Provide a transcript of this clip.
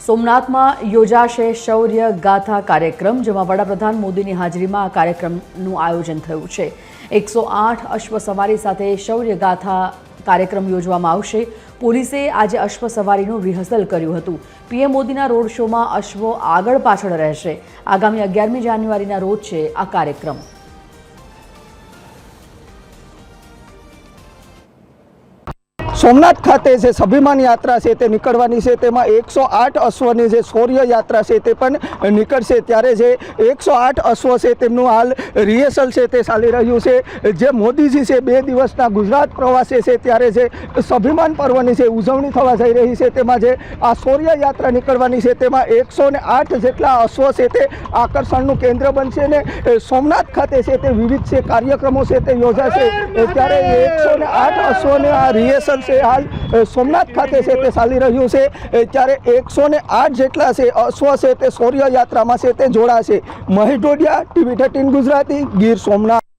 સોમનાથમાં યોજાશે શૌર્ય ગાથા કાર્યક્રમ, જેમાં વડાપ્રધાન મોદીની હાજરીમાં આ કાર્યક્રમનું આયોજન થયું છે। 108 અશ્વ સવારી સાથે શૌર્ય ગાથા કાર્યક્રમ યોજવામાં આવશે। પોલીસે આજે અશ્વ સવારીનું રિહર્સલ કર્યું હતું। પીએમ મોદીના રોડ શોમાં અશ્વો આગળ પાછળ રહેશે। આગામી 11મી જાન્યુઆરીના રોજ છે આ કાર્યક્રમ। सोमनाथ खाते से स्वाभिमान यात्रा से ते निकळवानी छे, तेमां 108 अश्वनी जे शौर्य यात्रा छे ते पण निकळशे। त्यारे जे 108 अश्व छे तेमनुं हाल रिहर्सल छे ते चाली रह्युं छे। जे मोदीजी छे 2 दिवसना गुजरात प्रवासे छे त्यारे जे स्वाभिमान पर्वनी छे उजवणी थवा जई रही छे, तेमां जे आ शौर्य यात्रा निकळवानी छे तेमां 108 जेटला अश्व छे ते आकर्षणनुं केंद्र बनशे ने सोमनाथ खाते छे ते विविध छे कार्यक्रमों छे ते योजाशे। त्यारे 108 अश्वने आ रिहर्सल हाल सोमनाथ खाते से ते चाली रह्युं छे। त्यारे 108 जेटला छे अश्व छे ते शौर्य यात्रा में छे ते जोड़ाशे। महेश डोडिया, TV 13 गुजराती, गीर सोमनाथ।